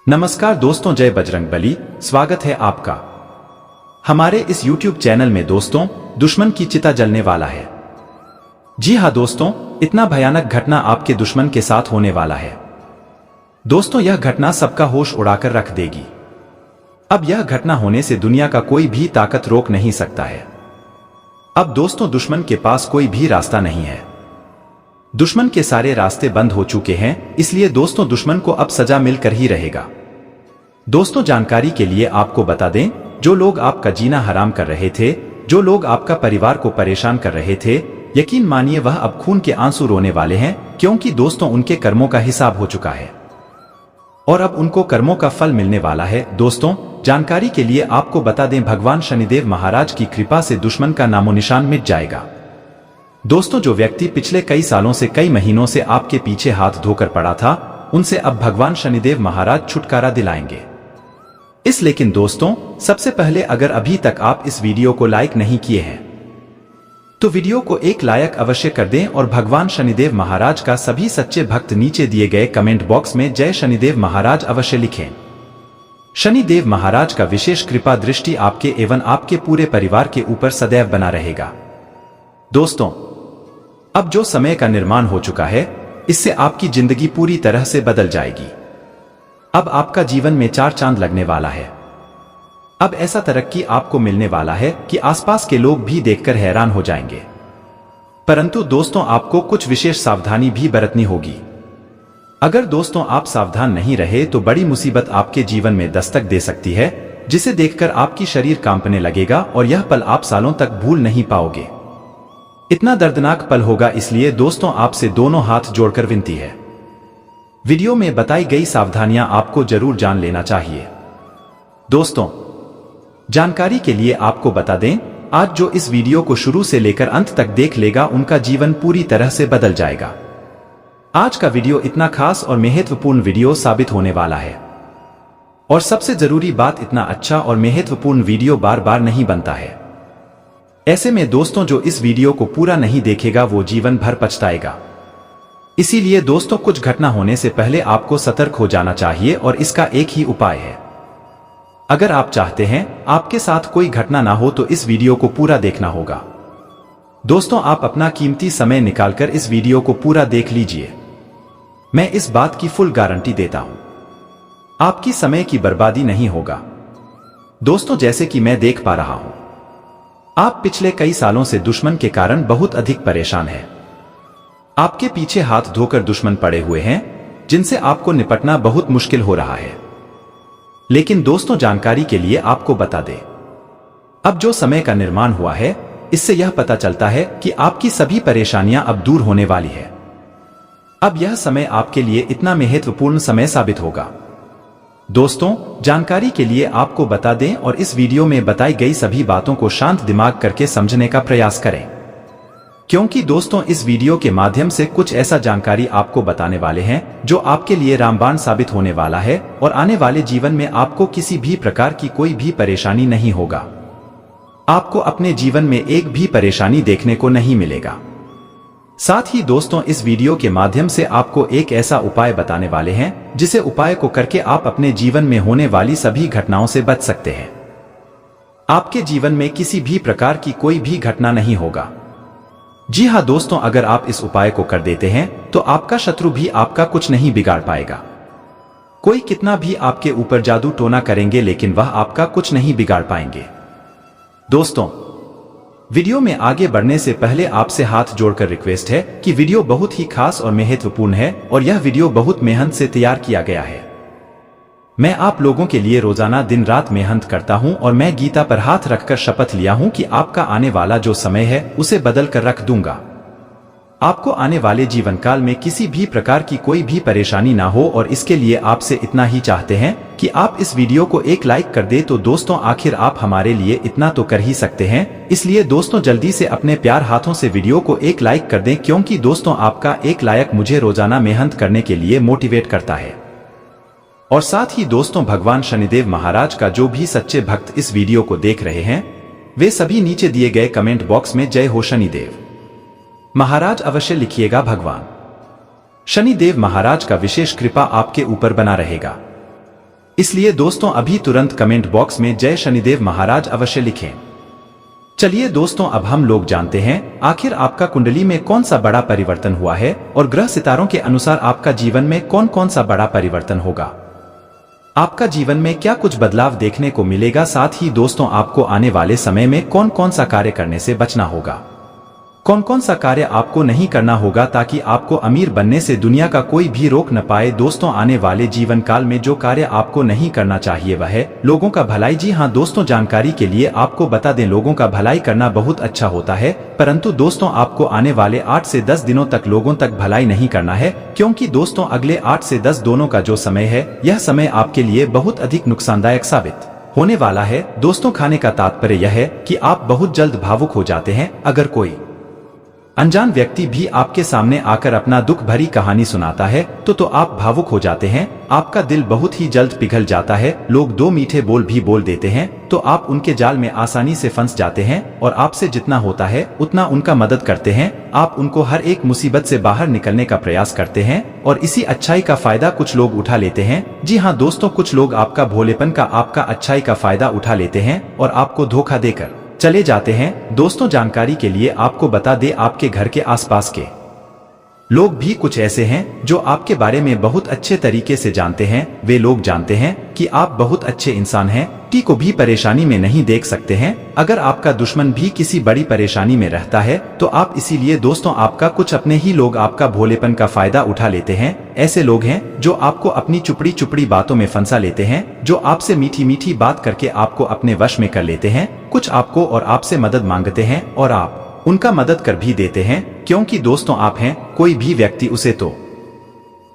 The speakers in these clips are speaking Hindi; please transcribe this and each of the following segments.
नमस्कार दोस्तों, जय बजरंगबली। स्वागत है आपका हमारे इस YouTube चैनल में। दोस्तों, दुश्मन की चिता जलने वाला है। जी हां दोस्तों, इतना भयानक घटना आपके दुश्मन के साथ होने वाला है। दोस्तों, यह घटना सबका होश उड़ाकर रख देगी। अब यह घटना होने से दुनिया का कोई भी ताकत रोक नहीं सकता है। अब दोस्तों, दुश्मन के पास कोई भी रास्ता नहीं है। दुश्मन के सारे रास्ते बंद हो चुके हैं, इसलिए दोस्तों दुश्मन को अब सजा मिलकर ही रहेगा। दोस्तों, जानकारी के लिए आपको बता दें, जो लोग आपका जीना हराम कर रहे थे, जो लोग आपका परिवार को परेशान कर रहे थे, यकीन मानिए वह अब खून के आंसू रोने वाले हैं, क्योंकि दोस्तों उनके कर्मों का हिसाब हो चुका है और अब उनको कर्मों का फल मिलने वाला है। दोस्तों, जानकारी के लिए आपको बता दें, भगवान शनिदेव महाराज की कृपा से दुश्मन का नामो निशान मिट जाएगा। दोस्तों, जो व्यक्ति पिछले कई सालों से, कई महीनों से आपके पीछे हाथ धोकर पड़ा था, उनसे अब भगवान शनिदेव महाराज छुटकारा दिलाएंगे। लेकिन दोस्तों, सबसे पहले अगर अभी तक आप इस वीडियो को लाइक नहीं किए हैं तो वीडियो को एक लाइक अवश्य कर दें और भगवान शनिदेव महाराज का सभी सच्चे भक्त नीचे दिए गए कमेंट बॉक्स में जय शनिदेव महाराज अवश्य लिखें। शनिदेव महाराज का विशेष कृपा दृष्टि आपके एवं आपके पूरे परिवार के ऊपर सदैव बना रहेगा। दोस्तों, अब जो समय का निर्माण हो चुका है, इससे आपकी जिंदगी पूरी तरह से बदल जाएगी। अब आपका जीवन में चार चांद लगने वाला है। अब ऐसा तरक्की आपको मिलने वाला है कि आसपास के लोग भी देखकर हैरान हो जाएंगे। परंतु दोस्तों, आपको कुछ विशेष सावधानी भी बरतनी होगी। अगर दोस्तों आप सावधान नहीं रहे तो बड़ी मुसीबत आपके जीवन में दस्तक दे सकती है, जिसे देखकर आपकी शरीर कांपने लगेगा और यह पल आप सालों तक भूल नहीं पाओगे। इतना दर्दनाक पल होगा, इसलिए दोस्तों आपसे दोनों हाथ जोड़कर विनती है, वीडियो में बताई गई सावधानियां आपको जरूर जान लेना चाहिए। दोस्तों, जानकारी के लिए आपको बता दें, आज जो इस वीडियो को शुरू से लेकर अंत तक देख लेगा, उनका जीवन पूरी तरह से बदल जाएगा। आज का वीडियो इतना खास और महत्वपूर्ण वीडियो साबित होने वाला है। और सबसे जरूरी बात, इतना अच्छा और महत्वपूर्ण वीडियो बार बार नहीं बनता है। ऐसे में दोस्तों, जो इस वीडियो को पूरा नहीं देखेगा वो जीवन भर पछताएगा। इसीलिए दोस्तों, कुछ घटना होने से पहले आपको सतर्क हो जाना चाहिए और इसका एक ही उपाय है। अगर आप चाहते हैं आपके साथ कोई घटना ना हो तो इस वीडियो को पूरा देखना होगा। दोस्तों, आप अपना कीमती समय निकालकर इस वीडियो को पूरा देख लीजिए। मैं इस बात की फुल गारंटी देता हूं, आपकी समय की बर्बादी नहीं होगा। दोस्तों, जैसे कि मैं देख पा रहा हूं, आप पिछले कई सालों से दुश्मन के कारण बहुत अधिक परेशान हैं। आपके पीछे हाथ धोकर दुश्मन पड़े हुए हैं, जिनसे आपको निपटना बहुत मुश्किल हो रहा है। लेकिन दोस्तों, जानकारी के लिए आपको बता दें, अब जो समय का निर्माण हुआ है, इससे यह पता चलता है कि आपकी सभी परेशानियां अब दूर होने वाली है। अब यह समय आपके लिए इतना महत्वपूर्ण समय साबित होगा। दोस्तों, जानकारी के लिए आपको बता दें और इस वीडियो में बताई गई सभी बातों को शांत दिमाग करके समझने का प्रयास करें, क्योंकि दोस्तों इस वीडियो के माध्यम से कुछ ऐसा जानकारी आपको बताने वाले हैं जो आपके लिए रामबाण साबित होने वाला है और आने वाले जीवन में आपको किसी भी प्रकार की कोई भी परेशानी नहीं होगा। आपको अपने जीवन में एक भी परेशानी देखने को नहीं मिलेगा। साथ ही दोस्तों, इस वीडियो के माध्यम से आपको एक ऐसा उपाय बताने वाले हैं, जिसे उपाय को करके आप अपने जीवन में होने वाली सभी घटनाओं से बच सकते हैं। आपके जीवन में किसी भी प्रकार की कोई भी घटना नहीं होगा। जी हां दोस्तों, अगर आप इस उपाय को कर देते हैं तो आपका शत्रु भी आपका कुछ नहीं बिगाड़ पाएगा। कोई कितना भी आपके ऊपर जादू टोना करेंगे, लेकिन वह आपका कुछ नहीं बिगाड़ पाएंगे। दोस्तों, वीडियो में आगे बढ़ने से पहले आपसे हाथ जोड़कर रिक्वेस्ट है कि वीडियो बहुत ही खास और महत्वपूर्ण है और यह वीडियो बहुत मेहनत से तैयार किया गया है। मैं आप लोगों के लिए रोजाना दिन रात मेहनत करता हूं और मैं गीता पर हाथ रखकर शपथ लिया हूं कि आपका आने वाला जो समय है उसे बदल कर रख दूंगा। आपको आने वाले जीवन काल में किसी भी प्रकार की कोई भी परेशानी ना हो, और इसके लिए आपसे इतना ही चाहते हैं कि आप इस वीडियो को एक लाइक कर दे। तो दोस्तों, आखिर आप हमारे लिए इतना तो कर ही सकते हैं, इसलिए दोस्तों जल्दी से अपने प्यार हाथों से वीडियो को एक लाइक कर दें, क्योंकि दोस्तों आपका एक लाइक मुझे रोजाना मेहनत करने के लिए मोटिवेट करता है। और साथ ही दोस्तों, भगवान शनिदेव महाराज का जो भी सच्चे भक्त इस वीडियो को देख रहे हैं, वे सभी नीचे दिए गए कमेंट बॉक्स में जय हो शनिदेव महाराज अवश्य लिखिएगा। भगवान शनिदेव महाराज का विशेष कृपा आपके ऊपर बना रहेगा। इसलिए दोस्तों अभी तुरंत कमेंट बॉक्स में जय शनिदेव महाराज अवश्य लिखें। चलिए दोस्तों अब हम लोग जानते हैं आखिर आपका कुंडली में कौन सा बड़ा परिवर्तन हुआ है और ग्रह सितारों के अनुसार आपका जीवन में कौन कौन सा बड़ा परिवर्तन होगा। आपका जीवन में क्या कुछ बदलाव देखने को मिलेगा, साथ ही दोस्तों आपको आने वाले समय में कौन कौन सा कार्य करने से बचना होगा, कौन कौन सा कार्य आपको नहीं करना होगा ताकि आपको अमीर बनने से दुनिया का कोई भी रोक न पाए। दोस्तों आने वाले जीवन काल में जो कार्य आपको नहीं करना चाहिए वह है लोगों का भलाई। जी हाँ दोस्तों, जानकारी के लिए आपको बता दें लोगों का भलाई करना बहुत अच्छा होता है, परंतु दोस्तों आपको आने वाले 8 से 10 दिनों तक लोगों तक भलाई नहीं करना है, क्योंकि दोस्तों अगले 8 से 10 दोनों का जो समय है यह समय आपके लिए बहुत अधिक नुकसानदायक साबित होने वाला है। दोस्तों खाने का तात्पर्य यह है कि आप बहुत जल्द भावुक हो जाते हैं। अगर कोई अनजान व्यक्ति भी आपके सामने आकर अपना दुख भरी कहानी सुनाता है तो आप भावुक हो जाते हैं, आपका दिल बहुत ही जल्द पिघल जाता है। लोग 2 मीठे बोल भी बोल देते हैं तो आप उनके जाल में आसानी से फंस जाते हैं और आपसे जितना होता है उतना उनका मदद करते हैं। आप उनको हर एक मुसीबत से बाहर निकलने का प्रयास करते हैं और इसी अच्छाई का फायदा कुछ लोग उठा लेते हैं। जी हाँ दोस्तों, कुछ लोग आपका भोलेपन का, आपका अच्छाई का फायदा उठा लेते हैं और आपको धोखा देकर चले जाते हैं। दोस्तों जानकारी के लिए आपको बता दें आपके घर के आसपास के लोग भी कुछ ऐसे हैं जो आपके बारे में बहुत अच्छे तरीके से जानते हैं। वे लोग जानते हैं कि आप बहुत अच्छे इंसान हैं, किसी को भी परेशानी में नहीं देख सकते हैं। अगर आपका दुश्मन भी किसी बड़ी परेशानी में रहता है तो आप इसीलिए दोस्तों आपका कुछ अपने ही लोग आपका भोलेपन का फायदा उठा लेते हैं। ऐसे लोग हैं जो आपको अपनी चुपड़ी चुपड़ी बातों में फंसा लेते हैं, जो आपसे मीठी मीठी बात करके आपको अपने वश में कर लेते हैं। कुछ आपको और आपसे मदद मांगते हैं और आप उनका मदद कर भी देते हैं, क्योंकि दोस्तों आप हैं कोई भी व्यक्ति उसे तो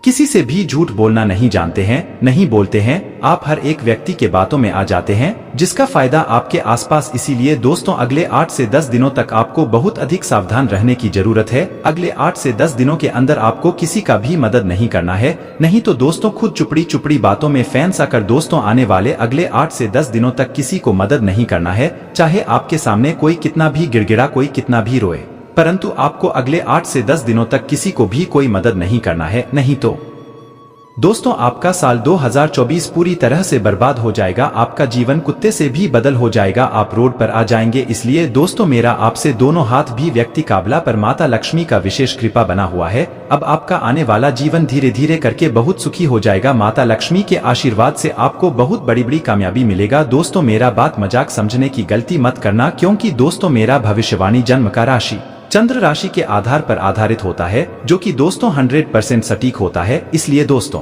किसी से भी झूठ बोलना नहीं जानते हैं, नहीं बोलते हैं। आप हर एक व्यक्ति के बातों में आ जाते हैं जिसका फायदा आपके आसपास। इसीलिए दोस्तों अगले 8 से 10 दिनों तक आपको बहुत अधिक सावधान रहने की जरूरत है। अगले 8 से 10 दिनों के अंदर आपको किसी का भी मदद नहीं करना है, नहीं तो दोस्तों खुद चुपड़ी चुपड़ी बातों में फैंस आकर दोस्तों आने वाले अगले 8 से 10 दिनों तक किसी को मदद नहीं करना है। चाहे आपके सामने कोई कितना भी गिड़गिड़ा, कोई कितना भी रोए, परंतु आपको अगले 8 से 10 दिनों तक किसी को भी कोई मदद नहीं करना है, नहीं तो दोस्तों आपका साल 2024 पूरी तरह से बर्बाद हो जाएगा। आपका जीवन कुत्ते से भी बदल हो जाएगा, आप रोड पर आ जाएंगे। इसलिए दोस्तों मेरा आपसे दोनों हाथ भी व्यक्ति काबला पर माता लक्ष्मी का विशेष कृपा बना हुआ है। अब आपका आने वाला जीवन धीरे धीरे करके बहुत सुखी हो जाएगा। माता लक्ष्मी के आशीर्वाद से आपको बहुत बड़ी बड़ी कामयाबी मिलेगा। दोस्तों मेरा बात मजाक समझने की गलती मत करना, क्योंकि दोस्तों मेरा भविष्यवाणी जन्म का राशि चंद्र राशि के आधार पर आधारित होता है, जो कि दोस्तों 100% सटीक होता है। इसलिए दोस्तों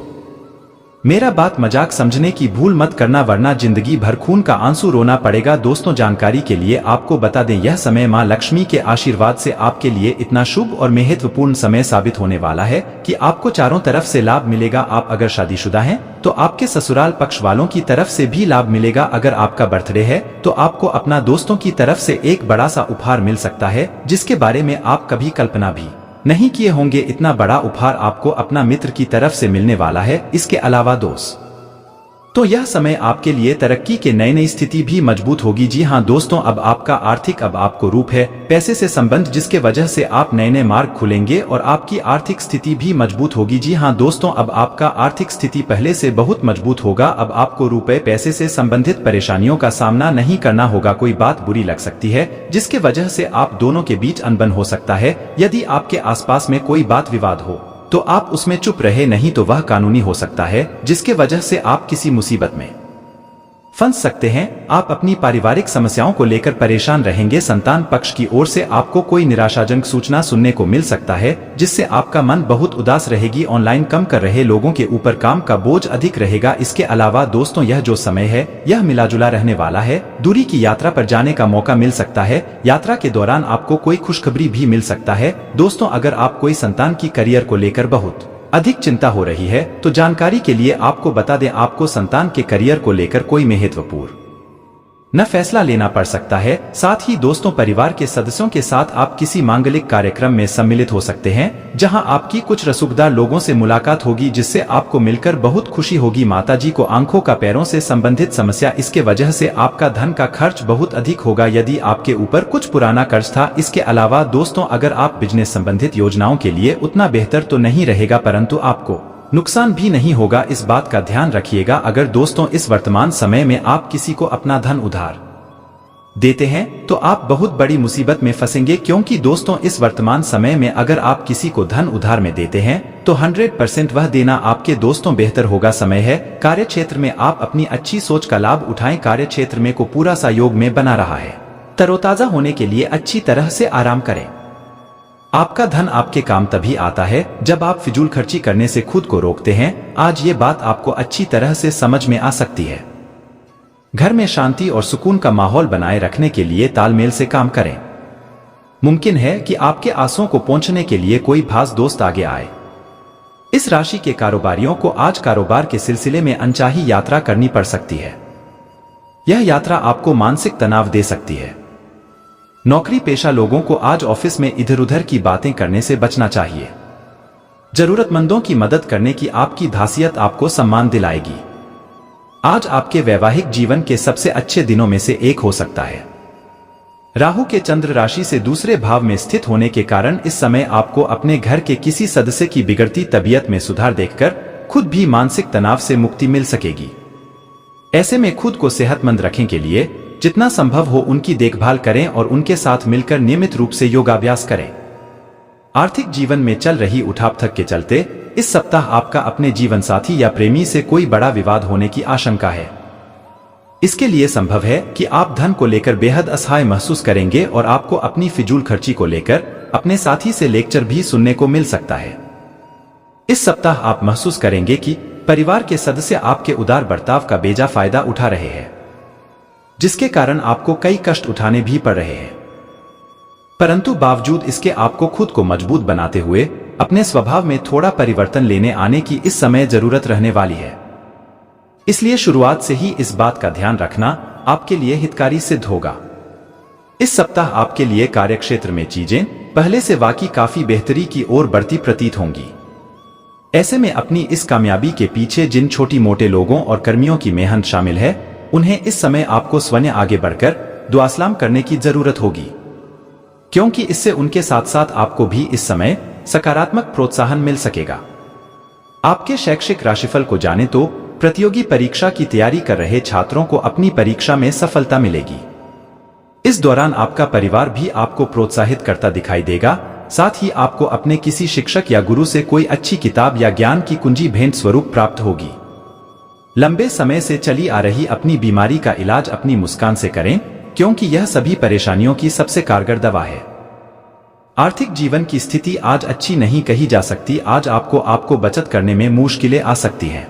मेरा बात मजाक समझने की भूल मत करना, वरना जिंदगी भर खून का आंसू रोना पड़ेगा। दोस्तों जानकारी के लिए आपको बता दें यह समय मां लक्ष्मी के आशीर्वाद से आपके लिए इतना शुभ और महत्वपूर्ण समय साबित होने वाला है कि आपको चारों तरफ से लाभ मिलेगा। आप अगर शादीशुदा हैं तो आपके ससुराल पक्ष वालों की तरफ से भी लाभ मिलेगा। अगर आपका बर्थडे है तो आपको अपना दोस्तों की तरफ से एक बड़ा सा उपहार मिल सकता है, जिसके बारे में आप कभी कल्पना भी नहीं किए होंगे। इतना बड़ा उपहार आपको अपना मित्र की तरफ से मिलने वाला है। इसके अलावा दोस्त तो यह समय आपके लिए तरक्की के नई नई स्थिति भी मजबूत होगी। जी हाँ दोस्तों, अब आपका आर्थिक, अब आपको रूप है पैसे से संबंध, जिसके वजह से आप नए नए मार्ग खुलेंगे और आपकी आर्थिक स्थिति भी मजबूत होगी। जी हाँ दोस्तों, अब आपका आर्थिक स्थिति पहले से बहुत मजबूत होगा। अब आपको रुपए पैसे से संबंधित परेशानियों का सामना नहीं करना होगा। कोई बात बुरी लग सकती है जिसके वजह से आप दोनों के बीच अनबन हो सकता है। यदि आपके आसपास में कोई बात विवाद हो तो आप उसमें चुप रहे, नहीं तो वह कानूनी हो सकता है, जिसके वजह से आप किसी मुसीबत में फंस सकते हैं। आप अपनी पारिवारिक समस्याओं को लेकर परेशान रहेंगे। संतान पक्ष की ओर से आपको कोई निराशाजनक सूचना सुनने को मिल सकता है, जिससे आपका मन बहुत उदास रहेगी। ऑनलाइन काम कर रहे लोगों के ऊपर काम का बोझ अधिक रहेगा। इसके अलावा दोस्तों यह जो समय है यह मिलाजुला रहने वाला है। दूरी की यात्रा पर जाने का मौका मिल सकता है। यात्रा के दौरान आपको कोई खुशखबरी भी मिल सकता है। दोस्तों अगर आप कोई संतान की करियर को लेकर बहुत अधिक चिंता हो रही है तो जानकारी के लिए आपको बता दें आपको संतान के करियर को लेकर कोई महत्वपूर्ण न फैसला लेना पड़ सकता है। साथ ही दोस्तों परिवार के सदस्यों के साथ आप किसी मांगलिक कार्यक्रम में सम्मिलित हो सकते हैं, जहां आपकी कुछ रसूखदार लोगों से मुलाकात होगी, जिससे आपको मिलकर बहुत खुशी होगी। माताजी को आंखों का पैरों से संबंधित समस्या, इसके वजह से आपका धन का खर्च बहुत अधिक होगा यदि आपके ऊपर कुछ पुराना कर्ज था। इसके अलावा दोस्तों अगर आप बिजनेस संबंधित योजनाओं के लिए उतना बेहतर तो नहीं रहेगा, परंतु आपको नुकसान भी नहीं होगा। इस बात का ध्यान रखिएगा। अगर दोस्तों इस वर्तमान समय में आप किसी को अपना धन उधार देते हैं तो आप बहुत बड़ी मुसीबत में फंसेंगे, क्योंकि दोस्तों इस वर्तमान समय में अगर आप किसी को धन उधार में देते हैं तो 100% वह देना आपके दोस्तों बेहतर होगा। समय है कार्य क्षेत्र में आप अपनी अच्छी सोच का लाभ उठाएं। कार्य क्षेत्र में को पूरा सहयोग में बना रहा है। तरोताजा होने के लिए अच्छी तरह से आराम करें। आपका धन आपके काम तभी आता है जब आप फिजूल खर्ची करने से खुद को रोकते हैं। आज ये बात आपको अच्छी तरह से समझ में आ सकती है। घर में शांति और सुकून का माहौल बनाए रखने के लिए तालमेल से काम करें। मुमकिन है कि आपके आशों को पहुंचने के लिए कोई खास दोस्त आगे आए। इस राशि के कारोबारियों को आज कारोबार के सिलसिले में अनचाही यात्रा करनी पड़ सकती है। यह यात्रा आपको मानसिक तनाव दे सकती है। नौकरी पेशा लोगों को आज ऑफिस में इधर उधर की बातें करने से बचना चाहिए। जरूरतमंदों की मदद करने की आपकी धासियत आपको सम्मान दिलाएगी। आज आपके वैवाहिक जीवन के सबसे अच्छे दिनों में से एक हो सकता है। राहु के चंद्र राशि से दूसरे भाव में स्थित होने के कारण इस समय आपको अपने घर के किसी सदस्य की बिगड़ती तबीयत में सुधार देखकर खुद भी मानसिक तनाव से मुक्ति मिल सकेगी। ऐसे में खुद को सेहतमंद रखने के लिए जितना संभव हो उनकी देखभाल करें और उनके साथ मिलकर नियमित रूप से योगाभ्यास करें। आर्थिक जीवन में चल रही उठापथक के चलते इस सप्ताह आपका अपने जीवन साथी या प्रेमी से कोई बड़ा विवाद होने की आशंका है। इसके लिए संभव है कि आप धन को लेकर बेहद असहाय महसूस करेंगे और आपको अपनी फिजूल खर्ची को लेकर अपने साथी से लेक्चर भी सुनने को मिल सकता है। इस सप्ताह आप महसूस करेंगे कि परिवार के सदस्य आपके उदार बर्ताव का बेजा फायदा उठा रहे हैं, जिसके कारण आपको कई कष्ट उठाने भी पड़ रहे हैं। परंतु बावजूद इसके आपको खुद को मजबूत बनाते हुए अपने स्वभाव में थोड़ा परिवर्तन लेने आने की इस समय जरूरत रहने वाली है। इसलिए शुरुआत से ही इस बात का ध्यान रखना आपके लिए हितकारी सिद्ध होगा। इस सप्ताह आपके लिए कार्यक्षेत्र में चीजें पहले से वाकई काफी बेहतरी की ओर बढ़ती प्रतीत होंगी। ऐसे में अपनी इस कामयाबी के पीछे जिन छोटी मोटे लोगों और कर्मियों की मेहनत शामिल है, उन्हें इस समय आपको स्वयं आगे बढ़कर दुआसलाम करने की जरूरत होगी, क्योंकि इससे उनके साथ साथ आपको भी इस समय सकारात्मक प्रोत्साहन मिल सकेगा। आपके शैक्षिक राशिफल को जाने तो प्रतियोगी परीक्षा की तैयारी कर रहे छात्रों को अपनी परीक्षा में सफलता मिलेगी। इस दौरान आपका परिवार भी आपको प्रोत्साहित करता दिखाई देगा। साथ ही आपको अपने किसी शिक्षक या गुरु से कोई अच्छी किताब या ज्ञान की कुंजी भेंट स्वरूप प्राप्त होगी। लंबे समय से चली आ रही अपनी बीमारी का इलाज अपनी मुस्कान से करें, क्योंकि यह सभी परेशानियों की सबसे कारगर दवा है। आर्थिक जीवन की स्थिति आज अच्छी नहीं कही जा सकती। आज आपको बचत करने में मुश्किलें आ सकती हैं।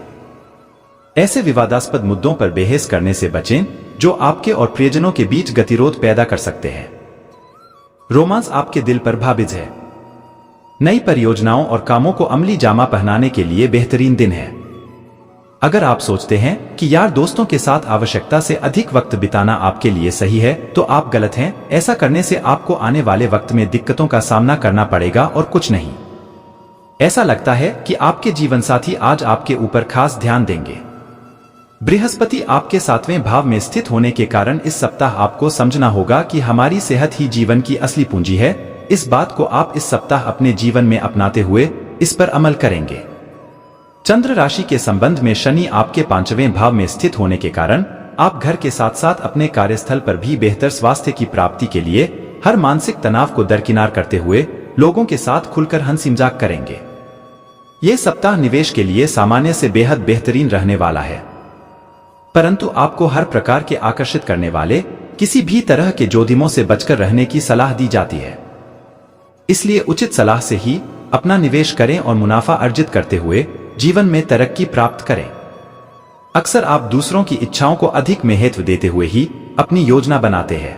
ऐसे विवादास्पद मुद्दों पर बहस करने से बचें जो आपके और प्रियजनों के बीच गतिरोध पैदा कर सकते हैं। रोमांस आपके दिल पर भाबिज है। नई परियोजनाओं और कामों को अमली जामा पहनाने के लिए बेहतरीन दिन है। अगर आप सोचते हैं कि यार दोस्तों के साथ आवश्यकता से अधिक वक्त बिताना आपके लिए सही है, तो आप गलत हैं। ऐसा करने से आपको आने वाले वक्त में दिक्कतों का सामना करना पड़ेगा और कुछ नहीं। ऐसा लगता है कि आपके जीवन साथी आज आपके ऊपर खास ध्यान देंगे। बृहस्पति आपके 7वें भाव में स्थित होने के कारण इस सप्ताह आपको समझना होगा कि हमारी सेहत ही जीवन की असली पूंजी है। इस बात को आप इस सप्ताह अपने जीवन में अपनाते हुए इस पर अमल करेंगे। चंद्र राशि के संबंध में शनि आपके 5वें भाव में स्थित होने के कारण आप घर के साथ साथ अपने कार्यस्थल पर भी बेहतर स्वास्थ्य की प्राप्ति के लिए हर मानसिक तनाव को दरकिनार करते हुए लोगों के साथ खुलकर हंसी मजाक करेंगे। ये सप्ताह निवेश के लिए सामान्य से बेहद बेहतरीन रहने वाला है, परंतु आपको हर प्रकार के आकर्षित करने वाले किसी भी तरह के जोखिमों से बचकर रहने की सलाह दी जाती है। इसलिए उचित सलाह से ही अपना निवेश करें और मुनाफा अर्जित करते हुए जीवन में तरक्की प्राप्त करें। अक्सर आप दूसरों की इच्छाओं को अधिक महत्व देते हुए ही अपनी योजना बनाते हैं,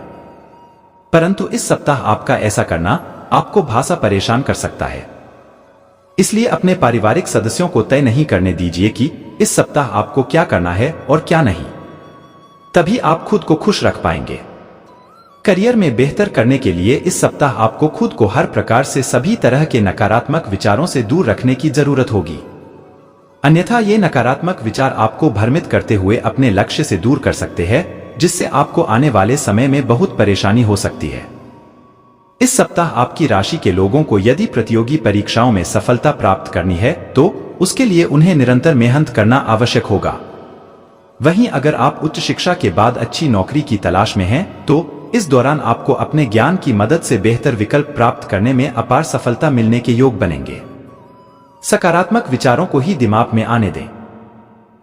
परंतु इस सप्ताह आपका ऐसा करना आपको भासा परेशान कर सकता है। इसलिए अपने पारिवारिक सदस्यों को तय नहीं करने दीजिए कि इस सप्ताह आपको क्या करना है और क्या नहीं। तभी आप खुद को खुश रख पाएंगे। करियर में बेहतर करने के लिए इस सप्ताह आपको खुद को हर प्रकार से सभी तरह के नकारात्मक विचारों से दूर रखने की जरूरत होगी, अन्यथा ये नकारात्मक विचार आपको भ्रमित करते हुए अपने लक्ष्य से दूर कर सकते हैं, जिससे आपको आने वाले समय में बहुत परेशानी हो सकती है। इस सप्ताह आपकी राशि के लोगों को यदि प्रतियोगी परीक्षाओं में सफलता प्राप्त करनी है तो उसके लिए उन्हें निरंतर मेहनत करना आवश्यक होगा। वहीं अगर आप उच्च शिक्षा के बाद अच्छी नौकरी की तलाश में हैं, तो इस दौरान आपको अपने ज्ञान की मदद से बेहतर विकल्प प्राप्त करने में अपार सफलता मिलने के योग बनेंगे। सकारात्मक विचारों को ही दिमाग में आने दें।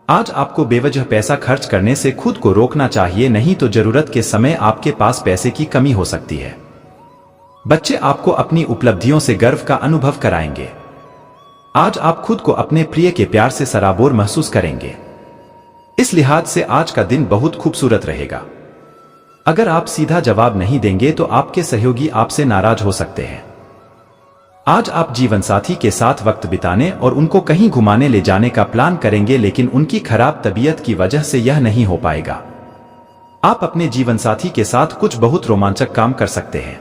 आज आपको बेवजह पैसा खर्च करने से खुद को रोकना चाहिए, नहीं तो जरूरत के समय आपके पास पैसे की कमी हो सकती है। बच्चे आपको अपनी उपलब्धियों से गर्व का अनुभव कराएंगे। आज आप खुद को अपने प्रिय के प्यार से सराबोर महसूस करेंगे। इस लिहाज से आज का दिन बहुत खूबसूरत रहेगा। अगर आप सीधा जवाब नहीं देंगे तो आपके सहयोगी आपसे नाराज हो सकते हैं। आज आप जीवन साथी के साथ वक्त बिताने और उनको कहीं घुमाने ले जाने का प्लान करेंगे, लेकिन उनकी खराब तबीयत की वजह से यह नहीं हो पाएगा। आप अपने जीवन साथी के साथ कुछ बहुत रोमांचक काम कर सकते हैं।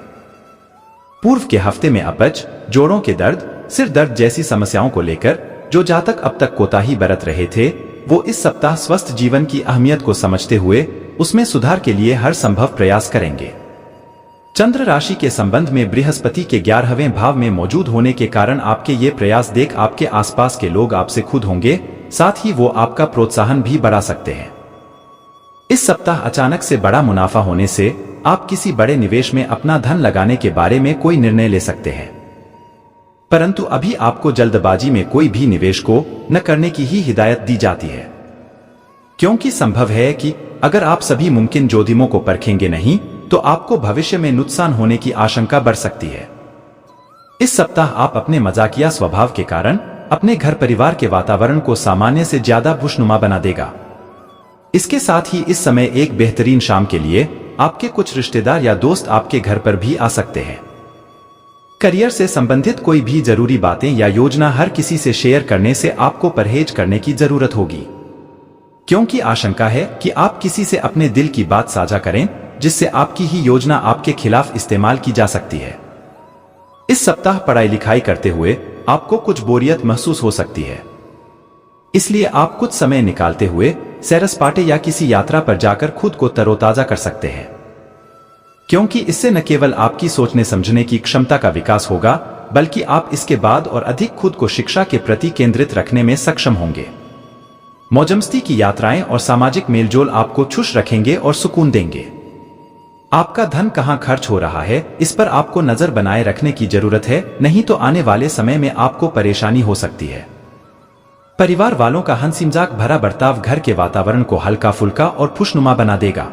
पूर्व के हफ्ते में अपच, जोड़ों के दर्द, सिर दर्द जैसी समस्याओं को लेकर जो जातक अब तक कोताही बरत रहे थे, वो इस सप्ताह स्वस्थ जीवन की अहमियत को समझते हुए उसमें सुधार के लिए हर संभव प्रयास करेंगे। चंद्र राशि के संबंध में बृहस्पति के 11वें भाव में मौजूद होने के कारण आपके ये प्रयास देख आपके आसपास के लोग आपसे खुश होंगे, साथ ही वो आपका प्रोत्साहन भी बढ़ा सकते हैं। इस सप्ताह अचानक से बड़ा मुनाफा होने से आप किसी बड़े निवेश में अपना धन लगाने के बारे में कोई निर्णय ले सकते हैं, परंतु अभी आपको जल्दबाजी में कोई भी निवेश को न करने की ही हिदायत दी जाती है, क्योंकि संभव है कि अगर आप सभी मुमकिन जोखिमों को परखेंगे नहीं तो आपको भविष्य में नुकसान होने की आशंका बढ़ सकती है। इस सप्ताह आप अपने मजाकिया स्वभाव के कारण अपने घर परिवार के वातावरण को सामान्य से ज्यादा खुशनुमा बना देगा। इसके साथ ही इस समय एक बेहतरीन शाम के लिए आपके कुछ रिश्तेदार या दोस्त आपके घर पर भी आ सकते हैं। करियर से संबंधित कोई भी जरूरी बातें या योजना हर किसी से शेयर करने से आपको परहेज करने की जरूरत होगी, क्योंकि आशंका है कि आप किसी से अपने दिल की बात साझा करें, जिससे आपकी ही योजना आपके खिलाफ इस्तेमाल की जा सकती है। इस सप्ताह पढ़ाई लिखाई करते हुए आपको कुछ बोरियत महसूस हो सकती है, इसलिए आप कुछ समय निकालते हुए सैर सपाटे या किसी यात्रा पर जाकर खुद को तरोताजा कर सकते हैं, क्योंकि इससे न केवल आपकी सोचने समझने की क्षमता का विकास होगा, बल्कि आप इसके बाद और अधिक खुद को शिक्षा के प्रति केंद्रित रखने में सक्षम होंगे। मौजमस्ती की यात्राएं और सामाजिक मेलजोल आपको खुश रखेंगे और सुकून देंगे। आपका धन कहां खर्च हो रहा है, इस पर आपको नजर बनाए रखने की जरूरत है, नहीं तो आने वाले समय में आपको परेशानी हो सकती है। परिवार वालों का हंसी मजाक भरा बर्ताव घर के वातावरण को हल्का फुल्का और खुशनुमा बना देगा।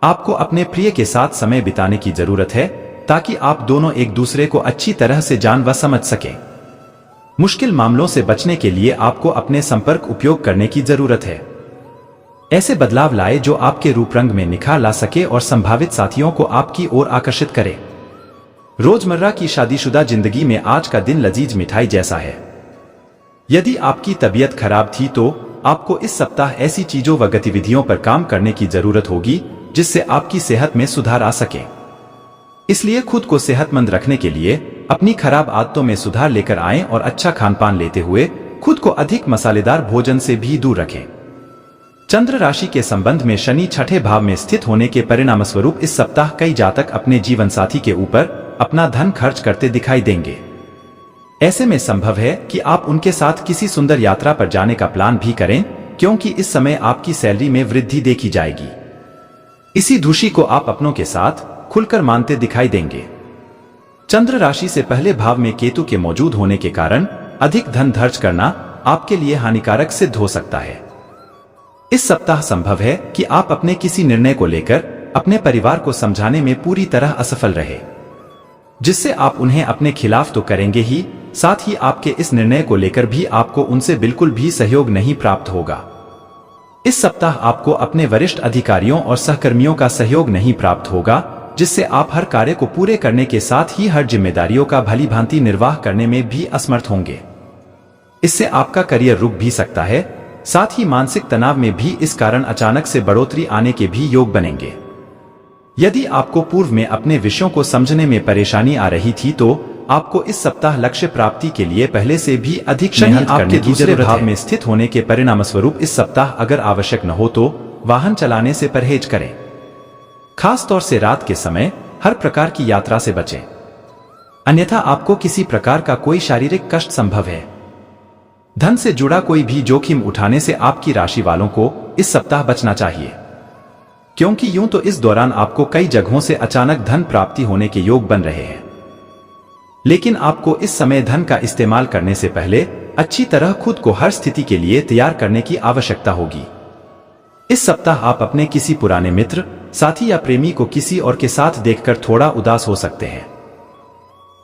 आपको अपने प्रिय के साथ समय बिताने की जरूरत है, ताकि आप दोनों एक दूसरे को अच्छी तरह से जान व समझ सकें। मुश्किल मामलों से बचने के लिए आपको अपने संपर्क उपयोग करने की जरूरत है। ऐसे बदलाव लाए जो आपके रूप रंग में निखार ला सके और संभावित साथियों को आपकी ओर आकर्षित करे। रोजमर्रा की शादीशुदा जिंदगी में आज का दिन लजीज मिठाई जैसा है। यदि आपकी तबीयत खराब थी तो आपको इस सप्ताह ऐसी चीजों व गतिविधियों पर काम करने की जरूरत होगी जिससे आपकी सेहत में सुधार आ सके। इसलिए खुद को सेहतमंद रखने के लिए अपनी खराब आदतों में सुधार लेकर आएं और अच्छा खानपान लेते हुए खुद को अधिक मसालेदार भोजन से भी दूर रखें। चंद्र राशि के संबंध में शनि छठे भाव में स्थित होने के परिणामस्वरूप इस सप्ताह कई जातक अपने जीवन साथी के ऊपर अपना धन खर्च करते दिखाई देंगे। ऐसे में संभव है कि आप उनके साथ किसी सुंदर यात्रा पर जाने का प्लान भी करें, क्योंकि इस समय आपकी सैलरी में वृद्धि देखी जाएगी। इसी खुशी को आप अपनों के साथ खुलकर मानते दिखाई देंगे। चंद्र राशि से पहले भाव में केतु के मौजूद होने के कारण अधिक धन खर्च करना आपके लिए हानिकारक सिद्ध हो सकता है। इस सप्ताह संभव है कि आप अपने किसी निर्णय को लेकर अपने परिवार को समझाने में पूरी तरह असफल रहे, जिससे आप उन्हें अपने खिलाफ तो करेंगे ही, साथ ही आपके इस निर्णय को लेकर भी आपको उनसे बिल्कुल भी सहयोग नहीं प्राप्त होगा। इस सप्ताह आपको अपने वरिष्ठ अधिकारियों और सहकर्मियों का सहयोग नहीं प्राप्त होगा, जिससे आप हर कार्य को पूरे करने के साथ ही हर जिम्मेदारियों का भली भांति निर्वाह करने में भी असमर्थ होंगे। इससे आपका करियर रुक भी सकता है, साथ ही मानसिक तनाव में भी इस कारण अचानक से बढ़ोतरी आने के भी योग बनेंगे। यदि आपको पूर्व में अपने विषयों को समझने में परेशानी आ रही थी तो आपको इस सप्ताह लक्ष्य प्राप्ति के लिए पहले से भी अधिक मेहनत करने की जरूरत है। भाव में स्थित होने के परिणामस्वरूप इस सप्ताह अगर आवश्यक न हो तो वाहन चलाने से परहेज करें। खास तौर से रात के समय हर प्रकार की यात्रा से बचें, अन्यथा आपको किसी प्रकार का कोई शारीरिक कष्ट संभव है। धन से जुड़ा कोई भी जोखिम उठाने से आपकी राशि वालों को इस सप्ताह बचना चाहिए, क्योंकि यूं तो इस दौरान आपको कई जगहों से अचानक धन प्राप्ति होने के योग बन रहे हैं। लेकिन आपको इस समय धन का इस्तेमाल करने से पहले अच्छी तरह खुद को हर स्थिति के लिए तैयार करने की आवश्यकता होगी। इस सप्ताह आप अपने किसी पुराने मित्र, साथी या प्रेमी को किसी और के साथ देखकर थोड़ा उदास हो सकते हैं।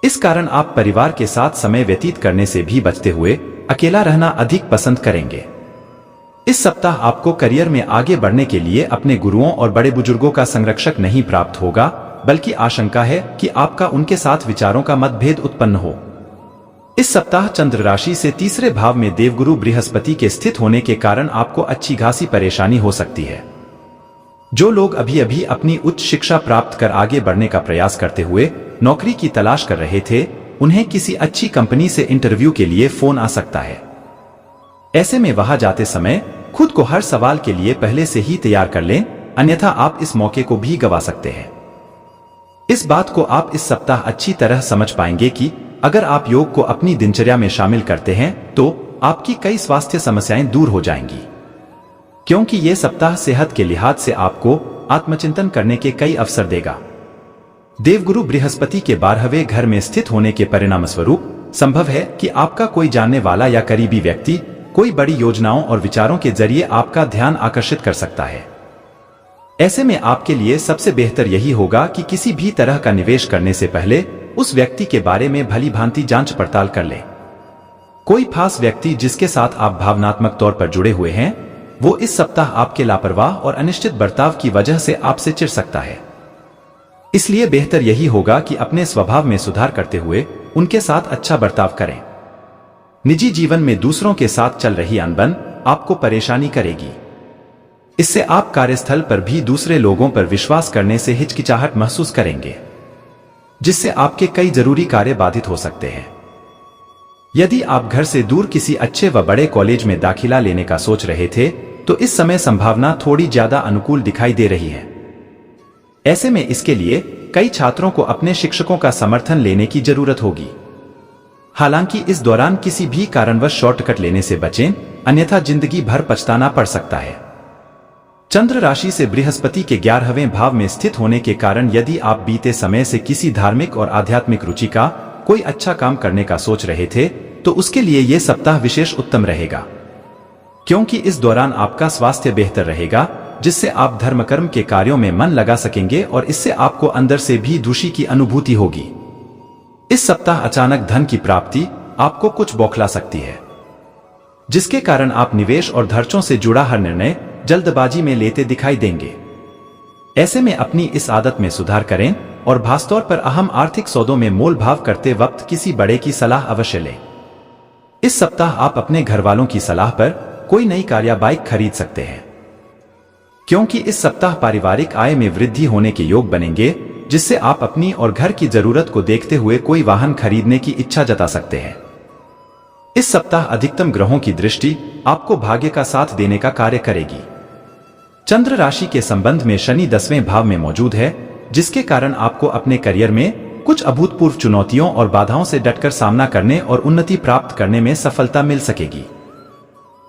इस कारण आप परिवार के साथ समय व्यतीत करने से भी बचते हुए अकेला रहना अधिक पसंद करेंगे। इस सप्ताह आपको करियर में आगे बढ़ने के लिए अपने गुरुओं और बड़े बुजुर्गों का संरक्षक नहीं प्राप्त होगा, बल्कि आशंका है कि आपका उनके साथ विचारों का मतभेद उत्पन्न हो। इस सप्ताह चंद्र राशि से तीसरे भाव में देवगुरु बृहस्पति के स्थित होने के कारण आपको अच्छी खासी परेशानी हो सकती है। जो लोग अभी अभी अपनी उच्च शिक्षा प्राप्त कर आगे बढ़ने का प्रयास करते हुए नौकरी की तलाश कर रहे थे, उन्हें किसी अच्छी कंपनी से इंटरव्यू के लिए फोन आ सकता है। ऐसे में वहां जाते समय खुद को हर सवाल के लिए पहले से ही तैयार कर लें, अन्यथा आप इस मौके को भी गंवा सकते हैं। इस बात को आप इस सप्ताह अच्छी तरह समझ पाएंगे कि अगर आप योग को अपनी दिनचर्या में शामिल करते हैं तो आपकी कई स्वास्थ्य समस्याएं दूर हो जाएंगी, क्योंकि ये सप्ताह सेहत के लिहाज से आपको आत्मचिंतन करने के कई अवसर देगा। देवगुरु बृहस्पति के 12वें घर में स्थित होने के परिणाम स्वरूप संभव है कि आपका कोई जानने वाला या करीबी व्यक्ति कोई बड़ी योजनाओं और विचारों के जरिए आपका ध्यान आकर्षित कर सकता है। ऐसे में आपके लिए सबसे बेहतर यही होगा कि किसी भी तरह का निवेश करने से पहले उस व्यक्ति के बारे में भली भांति जांच पड़ताल कर लें। कोई खास व्यक्ति जिसके साथ आप भावनात्मक तौर पर जुड़े हुए हैं, वो इस सप्ताह आपके लापरवाह और अनिश्चित बर्ताव की वजह से आपसे चिढ़ सकता है। इसलिए बेहतर यही होगा कि अपने स्वभाव में सुधार करते हुए उनके साथ अच्छा बर्ताव करें। निजी जीवन में दूसरों के साथ चल रही अनबन आपको परेशानी करेगी। इससे आप कार्यस्थल पर भी दूसरे लोगों पर विश्वास करने से हिचकिचाहट महसूस करेंगे, जिससे आपके कई जरूरी कार्य बाधित हो सकते हैं। यदि आप घर से दूर किसी अच्छे व बड़े कॉलेज में दाखिला लेने का सोच रहे थे, तो इस समय संभावना थोड़ी ज्यादा अनुकूल दिखाई दे रही है। ऐसे में इसके लिए कई छात्रों को अपने शिक्षकों का समर्थन लेने की जरूरत होगी। हालांकि इस दौरान किसी भी कारणवश शॉर्टकट लेने से बचें, अन्यथा जिंदगी भर पछताना पड़ सकता है। चंद्र राशि से बृहस्पति के 11वें भाव में स्थित होने के कारण यदि आप बीते समय से किसी धार्मिक और आध्यात्मिक रुचि का कोई अच्छा काम करने का सोच रहे थे, तो उसके लिए यह सप्ताह विशेष उत्तम रहेगा, क्योंकि इस दौरान आपका स्वास्थ्य बेहतर रहेगा, जिससे आप धर्मकर्म के कार्यों में मन लगा सकेंगे और इससे आपको अंदर से भी खुशी की अनुभूति होगी। इस सप्ताह अचानक धन की प्राप्ति आपको कुछ बौखला सकती है, जिसके कारण आप निवेश और खर्चों से जुड़ा हर निर्णय जल्दबाजी में लेते दिखाई देंगे। ऐसे में अपनी इस आदत में सुधार करें और खासतौर पर अहम आर्थिक सौदों में मोल भाव करते वक्त किसी बड़े की सलाह अवश्य लें। इस सप्ताह आप अपने घर वालों की सलाह पर कोई नई कार या बाइक खरीद सकते हैं, क्योंकि इस सप्ताह पारिवारिक आय में वृद्धि होने के योग बनेंगे, जिससे आप अपनी और घर की जरूरत को देखते हुए कोई वाहन खरीदने की इच्छा जता सकते हैं। इस सप्ताह अधिकतम ग्रहों की दृष्टि आपको भाग्य का साथ देने का कार्य करेगी। चंद्र राशि के संबंध में शनि 10वें भाव में मौजूद है, जिसके कारण आपको अपने करियर में कुछ अभूतपूर्व चुनौतियों और बाधाओं से डटकर सामना करने और उन्नति प्राप्त करने में सफलता मिल सकेगी।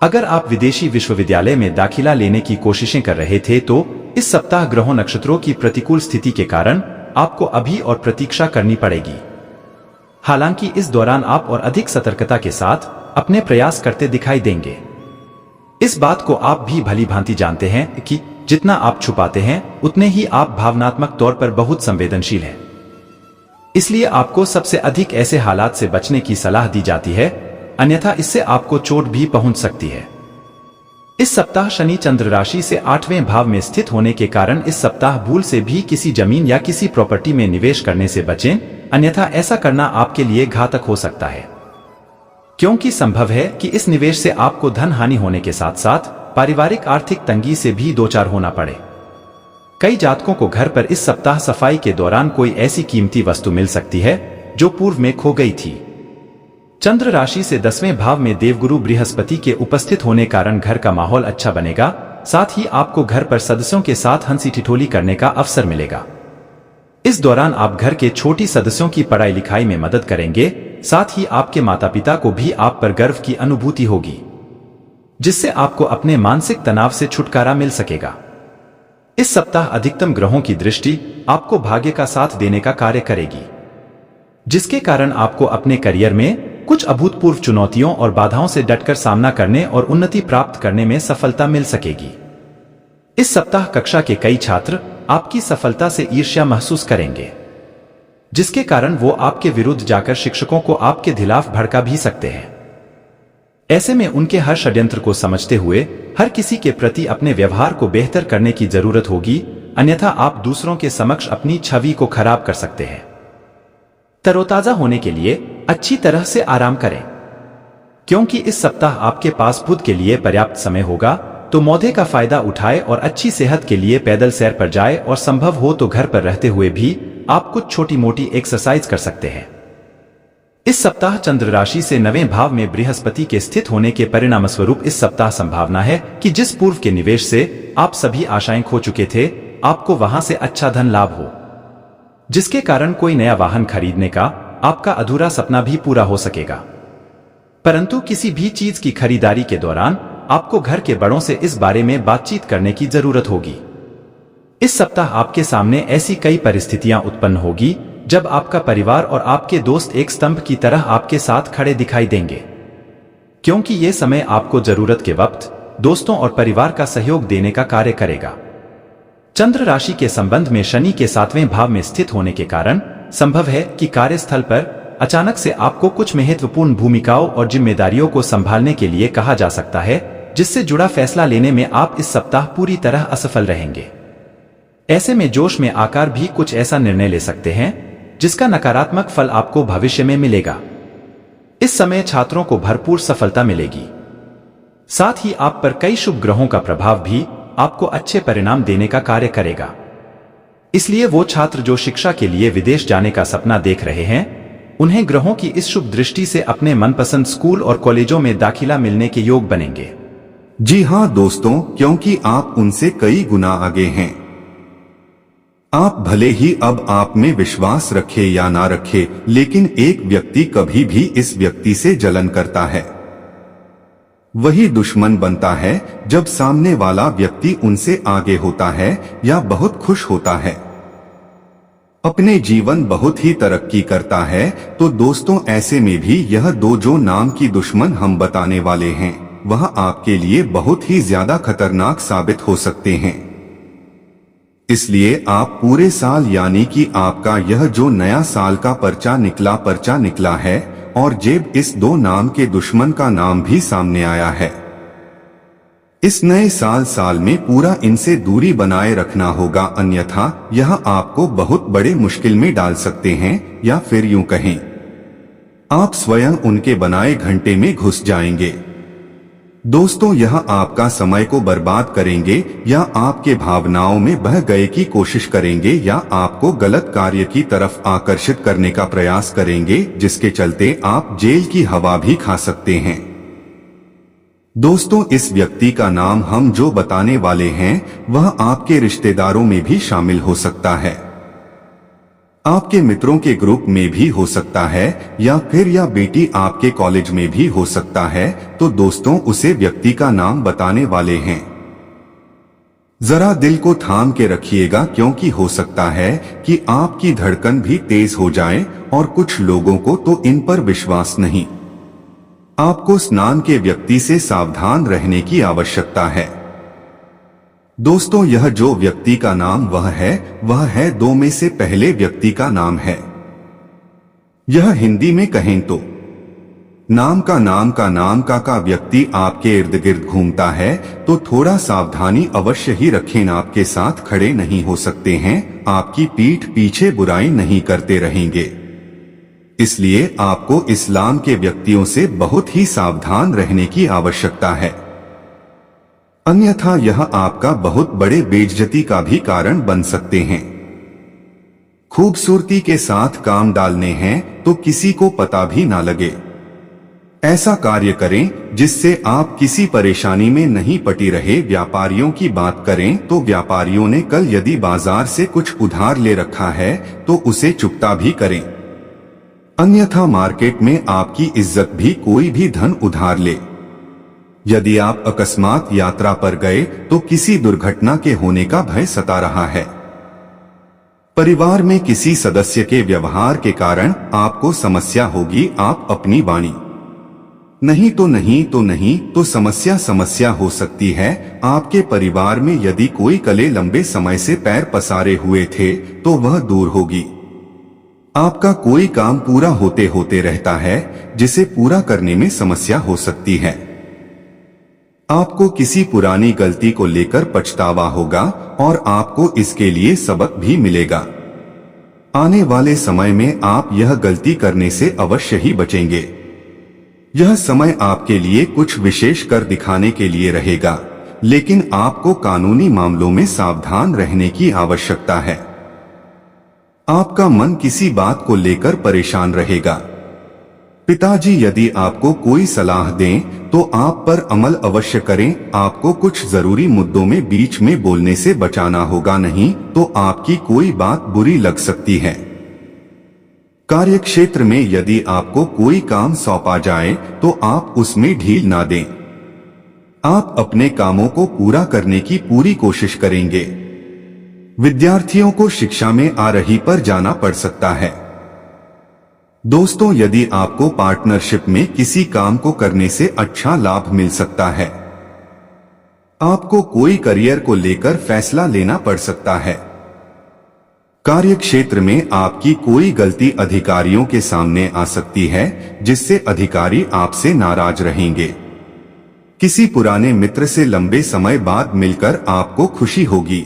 अगर आप विदेशी विश्वविद्यालय में दाखिला लेने की कोशिशें कर रहे थे, तो इस सप्ताह ग्रहों नक्षत्रों की प्रतिकूल स्थिति के कारण आपको अभी और प्रतीक्षा करनी पड़ेगी। हालांकि इस दौरान आप और अधिक सतर्कता के साथ अपने प्रयास करते दिखाई देंगे। इस बात को आप भी भली भांति जानते हैं कि जितना आप छुपाते हैं, उतने ही आप भावनात्मक तौर पर बहुत संवेदनशील हैं। इसलिए आपको सबसे अधिक ऐसे हालात से बचने की सलाह दी जाती है, अन्यथा इससे आपको चोट भी पहुंच सकती है। इस सप्ताह शनि चंद्र राशि से 8वें भाव में स्थित होने के कारण इस सप्ताह भूल से भी किसी जमीन या किसी प्रॉपर्टी में निवेश करने से बचें, अन्यथा ऐसा करना आपके लिए घातक हो सकता है, क्योंकि संभव है कि इस निवेश से आपको धन हानि होने के साथ साथ पारिवारिक आर्थिक तंगी से भी दो चार होना पड़े। कई जातकों को घर पर इस सप्ताह सफाई के दौरान कोई ऐसी कीमती वस्तु मिल सकती है जो पूर्व में खो गई थी। चंद्र राशि से 10वें भाव में देवगुरु बृहस्पति के उपस्थित होने कारण घर का माहौल अच्छा बनेगा, साथ ही आपको घर पर सदस्यों के साथ हंसी ठिठोली करने का अवसर मिलेगा। इस दौरान आप घर के छोटी सदस्यों की पढ़ाई लिखाई में मदद करेंगे साथ ही आपके माता पिता को भी आप पर गर्व की अनुभूति होगी, जिससे आपको अपने मानसिक तनाव से छुटकारा मिल सकेगा। इस सप्ताह अधिकतम ग्रहों की दृष्टि आपको भाग्य का साथ देने का कार्य करेगी, जिसके कारण आपको अपने करियर में कुछ अभूतपूर्व चुनौतियों और बाधाओं से डटकर सामना करने और उन्नति प्राप्त करने में सफलता मिल सकेगी। इस सप्ताह कक्षा के कई छात्र आपकी सफलता से ईर्ष्या महसूस करेंगे, जिसके कारण वो आपके विरुद्ध जाकर शिक्षकों को आपके खिलाफ भड़का भी सकते हैं। ऐसे में उनके हर षड्यंत्र को समझते हुए हर किसी के प्रति अपने व्यवहार को बेहतर करने की जरूरत होगी, अन्यथा आप दूसरों के समक्ष अपनी छवि को खराब कर सकते हैं। तरोताजा होने के लिए अच्छी तरह से आराम करें, क्योंकि इस सप्ताह आपके पास खुद के लिए पर्याप्त समय होगा, तो मौके का फायदा उठाए और अच्छी सेहत के लिए पैदल सैर पर जाए और संभव हो तो घर पर रहते हुए भी आप कुछ छोटी मोटी एक्सरसाइज कर सकते हैं। इस सप्ताह चंद्र राशि से 9वें भाव में बृहस्पति के स्थित होने के परिणाम स्वरूप इस सप्ताह संभावना है कि जिस पूर्व के निवेश से आप सभी आशाएं खो चुके थे, आपको वहां से अच्छा धन लाभ हो, जिसके कारण कोई नया वाहन खरीदने का आपका अधूरा सपना भी पूरा हो सकेगा। परंतु किसी भी चीज की खरीदारी के दौरान आपको घर के बड़ों से इस बारे में बातचीत करने की जरूरत होगी। इस सप्ताह आपके सामने ऐसी कई परिस्थितियां उत्पन्न होगी जब आपका परिवार और आपके दोस्त एक स्तंभ की तरह आपके साथ खड़े दिखाई देंगे, क्योंकि ये समय आपको जरूरत के वक्त दोस्तों और परिवार का सहयोग देने का कार्य करेगा। चंद्र राशि के संबंध में शनि के 7वें भाव में स्थित होने के कारण संभव है कि कार्यस्थल पर अचानक से आपको कुछ महत्वपूर्ण भूमिकाओं और जिम्मेदारियों को संभालने के लिए कहा जा सकता है, जिससे जुड़ा फैसला लेने में आप इस सप्ताह पूरी तरह असफल रहेंगे। ऐसे में जोश में आकर भी कुछ ऐसा निर्णय ले सकते हैं जिसका नकारात्मक फल आपको भविष्य में मिलेगा। इस समय छात्रों को भरपूर सफलता मिलेगी, साथ ही आप पर कई शुभ ग्रहों का प्रभाव भी आपको अच्छे परिणाम देने का कार्य करेगा। इसलिए वो छात्र जो शिक्षा के लिए विदेश जाने का सपना देख रहे हैं, उन्हें ग्रहों की इस शुभ दृष्टि से अपने मनपसंद स्कूल और कॉलेजों में दाखिला मिलने के योग बनेंगे। जी हाँ दोस्तों, क्योंकि आप उनसे कई गुना आगे हैं। आप भले ही अब आप में विश्वास रखे या ना रखे, लेकिन एक व्यक्ति कभी भी इस व्यक्ति से जलन करता है। वही दुश्मन बनता है जब सामने वाला व्यक्ति उनसे आगे होता है या बहुत खुश होता है, अपने जीवन बहुत ही तरक्की करता है। तो दोस्तों, ऐसे में भी यह दो जो नाम की दुश्मन हम बताने वाले हैं, वह आपके लिए बहुत ही ज्यादा खतरनाक साबित हो सकते हैं। इसलिए आप पूरे साल यानी कि आपका यह जो नया साल का पर्चा निकला है और जेब इस दो नाम के दुश्मन का नाम भी सामने आया है। इस नए साल में पूरा इनसे दूरी बनाए रखना होगा, अन्यथा यह आपको बहुत बड़े मुश्किल में डाल सकते हैं, या फिर यूं कहें आप स्वयं उनके बनाए घंटे में घुस जाएंगे। दोस्तों, यह आपका समय को बर्बाद करेंगे या आपके भावनाओं में बह गए की कोशिश करेंगे या आपको गलत कार्य की तरफ आकर्षित करने का प्रयास करेंगे, जिसके चलते आप जेल की हवा भी खा सकते हैं। दोस्तों, इस व्यक्ति का नाम हम जो बताने वाले हैं वह आपके रिश्तेदारों में भी शामिल हो सकता है, आपके मित्रों के ग्रुप में भी हो सकता है, या फिर यह बेटी आपके कॉलेज में भी हो सकता है। तो दोस्तों, उसे व्यक्ति का नाम बताने वाले हैं। जरा दिल को थाम के रखिएगा, क्योंकि हो सकता है कि आपकी धड़कन भी तेज हो जाए और कुछ लोगों को तो इन पर विश्वास नहीं। आपको स्नान के व्यक्ति से सावधान रहने की आवश्यकता है। दोस्तों, यह जो व्यक्ति का नाम वह है दो में से पहले व्यक्ति का नाम है। यह हिंदी में कहें तो नाम का व्यक्ति आपके इर्द गिर्द घूमता है, तो थोड़ा सावधानी अवश्य ही रखें। आपके साथ खड़े नहीं हो सकते हैं, आपकी पीठ पीछे बुराई नहीं करते रहेंगे। इसलिए आपको इस्लाम के व्यक्तियों से बहुत ही सावधान रहने की आवश्यकता है, अन्यथा यह आपका बहुत बड़े बेइज्जती का भी कारण बन सकते हैं। खूबसूरती के साथ काम डालने हैं तो किसी को पता भी ना लगे। ऐसा कार्य करें जिससे आप किसी परेशानी में नहीं पटी रहे। व्यापारियों की बात करें तो व्यापारियों ने कल यदि बाजार से कुछ उधार ले रखा है तो उसे चुकता भी करें। अन्यथा मार्केट में आपकी इज्जत भी कोई भी धन उधार ले। यदि आप अकस्मात यात्रा पर गए तो किसी दुर्घटना के होने का भय सता रहा है। परिवार में किसी सदस्य के व्यवहार के कारण आपको समस्या होगी। आप अपनी वाणी नहीं तो समस्या हो सकती है। आपके परिवार में यदि कोई कले लंबे समय से पैर पसारे हुए थे तो वह दूर होगी। आपका कोई काम पूरा होते होते रहता है जिसे पूरा करने में समस्या हो सकती है। आपको किसी पुरानी गलती को लेकर पछतावा होगा और आपको इसके लिए सबक भी मिलेगा। आने वाले समय में आप यह गलती करने से अवश्य ही बचेंगे। यह समय आपके लिए कुछ विशेष कर दिखाने के लिए रहेगा, लेकिन आपको कानूनी मामलों में सावधान रहने की आवश्यकता है। आपका मन किसी बात को लेकर परेशान रहेगा। पिताजी यदि आपको कोई सलाह दें तो आप पर अमल अवश्य करें। आपको कुछ जरूरी मुद्दों में बीच में बोलने से बचाना होगा, नहीं तो आपकी कोई बात बुरी लग सकती है। कार्यक्षेत्र में यदि आपको कोई काम सौंपा जाए तो आप उसमें ढील ना दें। आप अपने कामों को पूरा करने की पूरी कोशिश करेंगे। विद्यार्थियों को शिक्षा में आ रही पर जाना पड़ सकता है। दोस्तों, यदि आपको पार्टनरशिप में किसी काम को करने से अच्छा लाभ मिल सकता है। आपको कोई करियर को लेकर फैसला लेना पड़ सकता है। कार्यक्षेत्र में आपकी कोई गलती अधिकारियों के सामने आ सकती है जिससे अधिकारी आपसे नाराज रहेंगे। किसी पुराने मित्र से लंबे समय बाद मिलकर आपको खुशी होगी।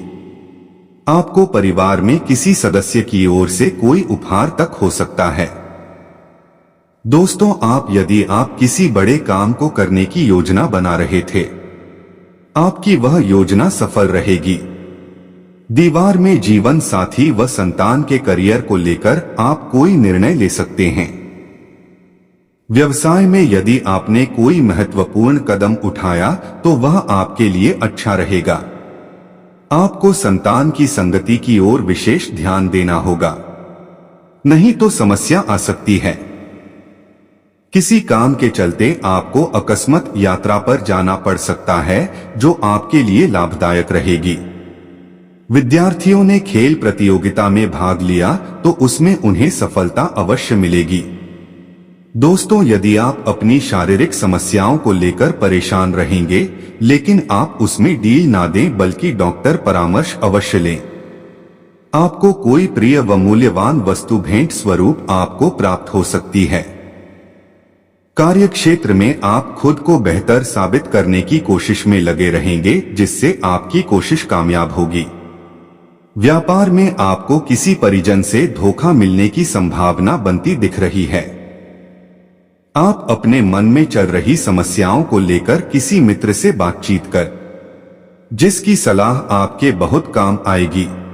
आपको परिवार में किसी सदस्य की ओर से कोई उपहार तक हो सकता है। दोस्तों, यदि आप किसी बड़े काम को करने की योजना बना रहे थे, आपकी वह योजना सफल रहेगी। दीवार में जीवन साथी व संतान के करियर को लेकर आप कोई निर्णय ले सकते हैं। व्यवसाय में यदि आपने कोई महत्वपूर्ण कदम उठाया तो वह आपके लिए अच्छा रहेगा। आपको संतान की संगति की ओर विशेष ध्यान देना होगा, नहीं तो समस्या आ सकती है। किसी काम के चलते आपको अकस्मात यात्रा पर जाना पड़ सकता है जो आपके लिए लाभदायक रहेगी। विद्यार्थियों ने खेल प्रतियोगिता में भाग लिया तो उसमें उन्हें सफलता अवश्य मिलेगी। दोस्तों, यदि आप अपनी शारीरिक समस्याओं को लेकर परेशान रहेंगे, लेकिन आप उसमें ढील ना दें बल्कि डॉक्टर परामर्श अवश्य लें। आपको कोई प्रिय व मूल्यवान वस्तु भेंट स्वरूप आपको प्राप्त हो सकती है। कार्यक्षेत्र में आप खुद को बेहतर साबित करने की कोशिश में लगे रहेंगे जिससे आपकी कोशिश कामयाब होगी। व्यापार में आपको किसी परिजन से धोखा मिलने की संभावना बनती दिख रही है। आप अपने मन में चल रही समस्याओं को लेकर किसी मित्र से बातचीत कर जिसकी सलाह आपके बहुत काम आएगी।